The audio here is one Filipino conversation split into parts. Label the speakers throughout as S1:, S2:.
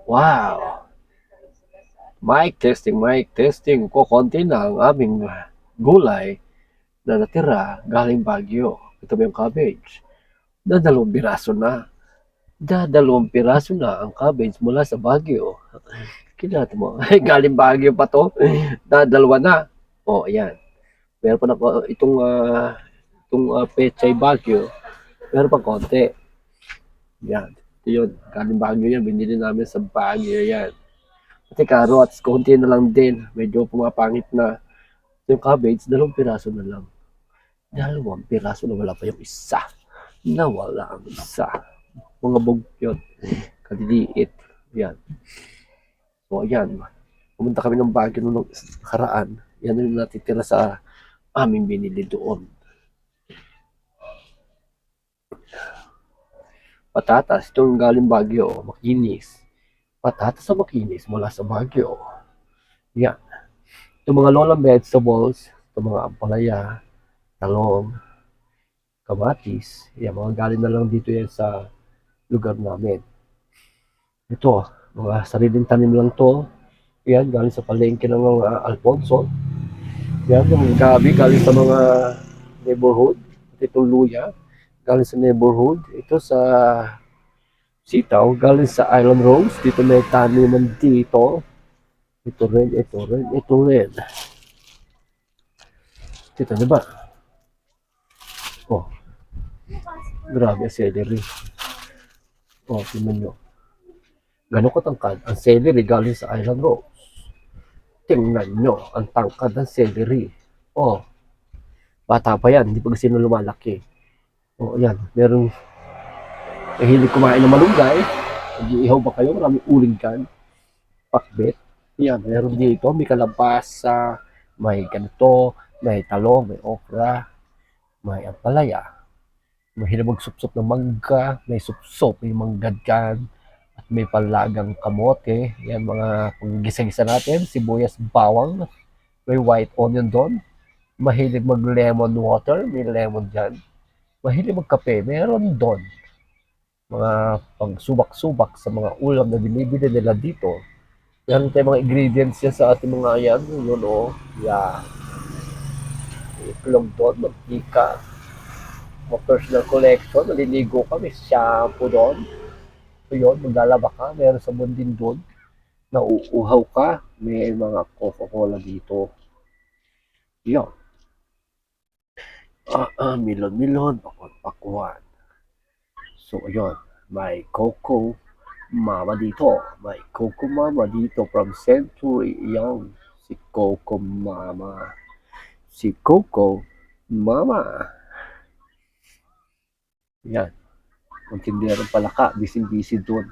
S1: Wow! Mic testing. Kokonti na ang aming gulay na natira galing Baguio. Ito ba yung cabbage? Dadalawang piraso na. Dadalawang piraso na ang cabbage mula sa Baguio. Kinata mo, ay galing Baguio pa to. Dadalawa na. O, ayan. Meron pa na itong Pechay Baguio. Meron pa konti. Yan. Ito yun. Galing Baguio yan. Binili namin sa Baguio yan. Pati carrots, konti na lang din. Medyo pumapangit na. Yung cabbage, dalawang piraso na lang. Dalawang piraso na wala pa yung isa. Nawala ang isa. Mga bugyot. Kaliliit. Yan. So, ayan. Pumunta kami ng Baguio nung karaan. Yan yung natitira sa aming binili doon. Patatas, itong galing Baguio, makinis. Patatas sa makinis mula sa Baguio. Yan. Itong mga lolang vegetables, itong mga ampalaya, talong, kamatis, yan, mga galing na lang dito yan sa lugar namin. Ito, mga sariling tanim lang to. Yan, galing sa palengke ng mga Alfonso. Yan, yung gabi galing sa mga neighborhood. Itong luya, galing sa neighborhood. Ito sa sitaw, galing sa Island Rose. Dito may taniman dito. Ito rin. Kita niyo ba? Oh, grabe, celery. Oh, tingnan nyo. Gano'n katangkad ang celery galing sa Island Rose. Tingnan nyo, ang tangkad ng celery. Oh, bata pa yan, hindi pa kasi lumalaki. Oh, yan, merong mahilig kumain ng malunggay. Nag-iihaw ba kayo? Maraming uling kan. Pakbet. Yan, meron dito. May kalabasa, may ganito, may talong, may okra, may ampalaya. Mahilig magsupsop ng mangga, may supsop, may manggadgan, at may palagang kamote. Yan mga gisa-gisa natin, sibuyas, bawang, may white onion doon. Mahilig mag lemon water, may lemon dyan. Mahilig magkape, meron doon. Mga pangsubak-subak sa mga ulam na binibili nila dito. Yan tayo mga ingredients yan sa ating mga yan. Yun o. Yan. Itlog doon, magkika. Mga personal collection. Naliligo ka. May shampoo doon. So yun, maglalaba ka. Meron sabon din doon. Nauuhaw ka. May mga Coca-Cola dito. Yan. Milon-milon. Pakwan. So yun. May Coco Mama dito. May Coco Mama dito from Century. Yan. Si Coco Mama. Si Coco Mama. Yan. Ang tinderong palaka. Busy doon.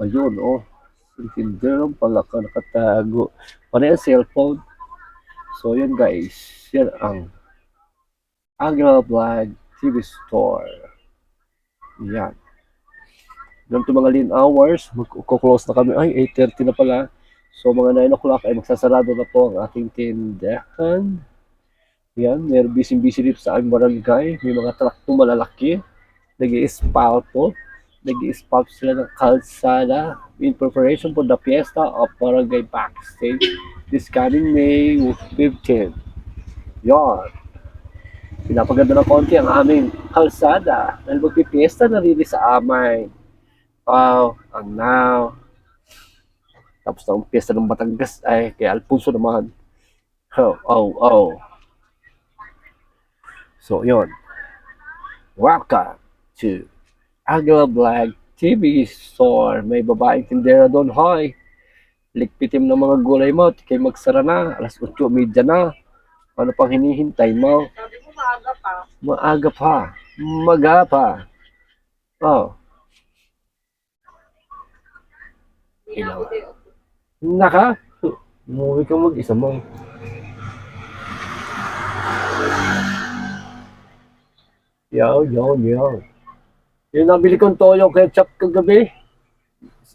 S1: Ayun, oh. Ang tinderong palaka nakatago. Ano yung cellphone? So, yan guys. Yan ang Angela Vlog TV Store. Yan. Ganito mga lean hours. Magko-close na kami. Ay, 8:30 na pala. So, mga 9 o'clock ay magsasarado na po ang ating tindahan. Yan, meron busy dito sa aming barangay. May mga trakto malalaki. Nag-i-spalto. Nag-i-spalto sila ng kalsada in preparation for the fiesta of Barangay Backstage this coming May 15. Yan. Pinapaganda ng konti ang aming kalsada. Dahil magpipiesta na rin sa amay. Wow, ang now. Tapos na ang piyesta ng Batangas ay kay Alfonso naman. Oh. So, yun. Welcome to Angela Vlog TV Store. May babaeng tindera doon. Hoy, ligpitin ng mga gulay mo. Kaya magsara na. Alas 8:30 na. Ano pang hinihintay mo? Sabi mo maaga pa. Maaga pa. Maga pa. Oh. Ilaw. Naka? Umuwi ka mag-isa mo. Yo. Yung nabili kong toyo ketchup kagabi,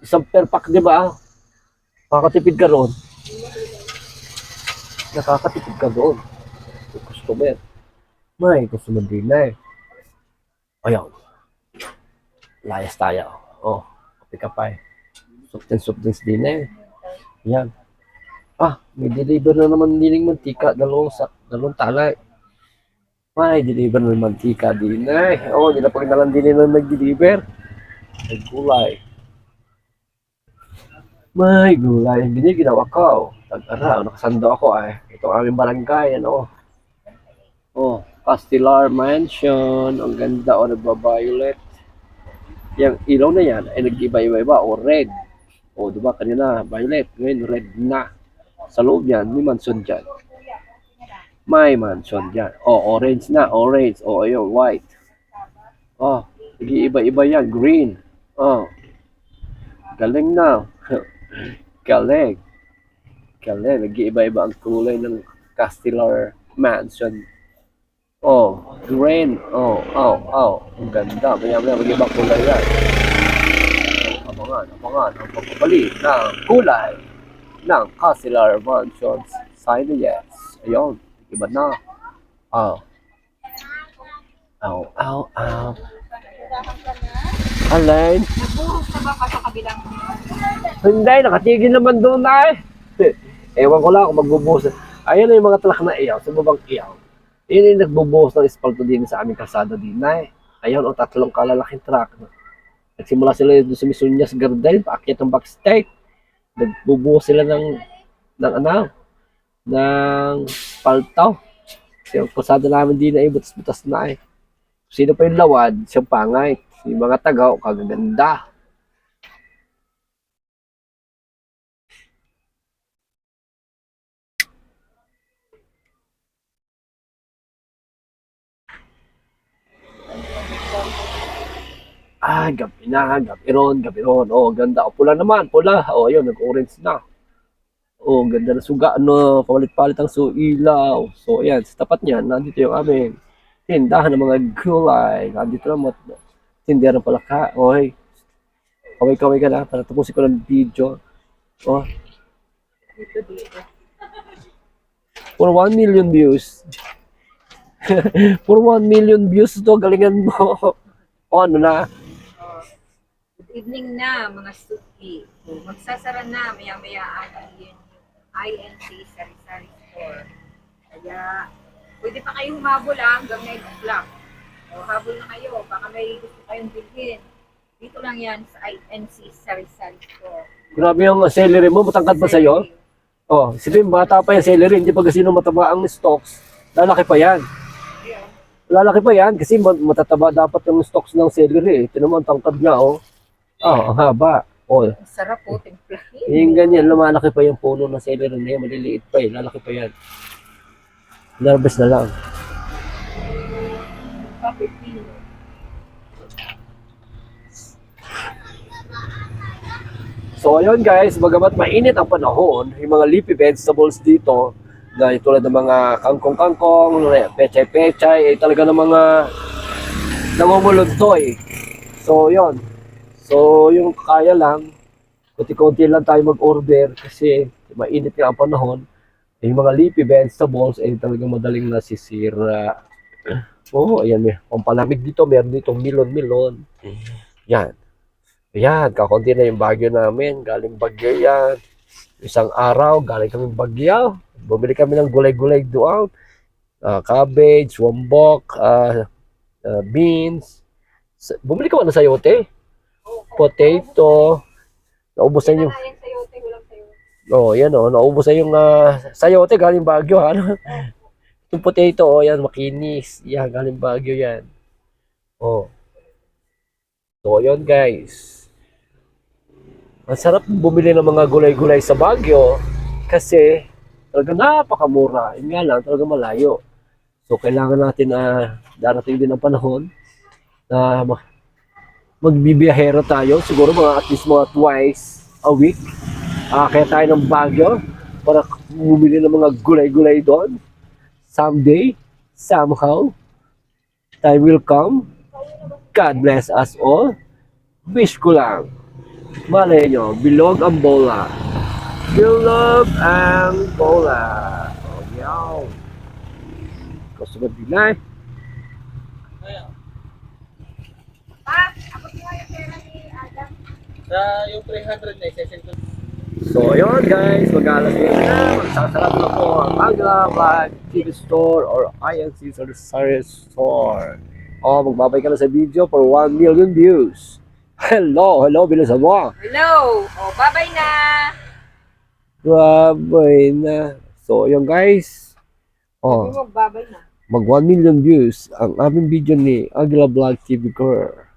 S1: isang per pack, di ba? Nakakatipid ka roon. Nakakatipid ka doon. Yung customer. May customer din na eh. Ayaw. Layas tayo. Oh, kape ka pa eh. Soft drinks din eh. Yan. May deliver na naman dining mantika, dalawang talay. May deliver na mantika din eh. Hindi na pag nalang din na nag-deliver. May gulay. May gulay. Hindi ginawa ko. Tag-ara, nakasando ako eh. Ito ang aming barangay, ano. Castellar Mansion. Ang ganda, nagba-violet. Yung ilaw na yan ay nag-iba-iba, red. Diba kanina, violet. Ngayon, red na. Sa loob yan, may mansion dyan. May mansion dyan. Orange na, orange. Ayun, white. Nag-iiba-iba yan, green. Galing na. Galing. Nag-iiba-iba ang kulay ng Castellar Mansion. Green. Ang ganda. Maya-maya mag-ibang kulay yan. Abangan. Ang pagpapalit ng kulay ng Castellar Mansion Signages. Ayun. Iba na. Alin?
S2: Nabuhos na ba ka sa kabilang?
S1: Hindi, nakatigil naman doon na eh. Ewan ko lang kung magbubuhos. Ayan na yung mga truck na iyaw, sa babang iyaw. Yun yung nagbubuhos ng espalto din sa aming kalsada din na eh. Ayun, tatlong kalalaking truck. Nagsimula sila doon sa Misunyas Garden, paakyat ng backstage. Nagbubuhos sila ng espalto. Kasi ang kalsada namin din na butas-butas na eh. Sino pa yung lawad, siyang pangay. Yung mga tagaw, kagaganda. Gabi ron. Ganda. Pula naman, pula. Ayun, nag-orange na. Ganda na suga, palit-palit ang ilaw. So, ayan, sa tapat niyan, nandito yung aming tindahan ng mga gulay. Nandito naman, tindahan ng palaka. Kaway-kaway ka na, para tapusin ko ng video. For 1 million views. For 1 million views to, galingan mo. Ano na?
S2: Good evening na mga suki. Magsasara na maya-maya ang INC Sari-Sari Store. Kaya pwede pa kayo humabol hanggang 9 o'clock. Habol na kayo, baka may gusto kayong bilhin. Dito lang yan sa INC Sari-Sari Store.
S1: Grabe yung celery mo, matangkad pa sa'yo. Isipin, bata pa yung celery, hindi pa kasi mataba ang stocks. Lalaki pa yan. Kasi matataba dapat yung stocks ng celery. Ito naman, tangkad niya, ang haba.
S2: Sarap po, timplahin.
S1: Yung ganyan, lumalaki pa yung puno ng celery na yan, maliliit pa lalaki pa yan. Nervous na lang. So ayun guys, bagamat mainit ang panahon, yung mga leafy vegetables dito, na tulad ng mga kangkong-kangkong, pechay-pechay, talaga ng mga namumuluntoy. So yun. So yung kaya lang, kunti-kunti lang tayo mag-order kasi mainit nga ang panahon. Yung mga leafy vegetables ay talagang madaling nasisira. Ayan, may pampalamig dito, meron dito milon. Yan. Ayan, kakunti na yung bagyo namin. Galing bagyo yan. Isang araw, galing kami bagyo. Bumili kami ng gulay-gulay doon. Cabbage, wambok, beans. Bumili ka ba ng sayote? Potato. Naubos na yung... yan naubos na yung sayote galing bagyo. Yung potato, yan, makinis. Yan, galing bagyo yan. So, yun guys. Ang sarap bumili ng mga gulay-gulay sa Baguio kasi talaga napakamura. Yun nga lang, talaga malayo. So, kailangan natin darating din ang panahon na magbibiyahero tayo. Siguro mga at least mga twice a week. Kaya tayo ng Baguio para bumili ng mga gulay-gulay doon. Someday, somehow, time will come. God bless us all. Wish ko lang. Malay nyo, bilog ang bola. Bilog ang bola. Yaw. Customer dinay.
S2: Pa, ako nga yung pera ni Adam.
S3: Sa yung 300 na isa-send ko.
S1: So, yun guys, mag-alas na. Magsasarap na po ang Agla TV Store or INC Sari Store. Oh, magbabay ka na sa video for 1 million views. Hello, bilisan mo.
S2: Hello! O, bye-bye na!
S1: Grabe na. So, yun guys.
S2: Sabi
S1: Oh,
S2: mo, bye-bye na.
S1: mag 1 million views ang aming video ni Agla Vlog TV Girl.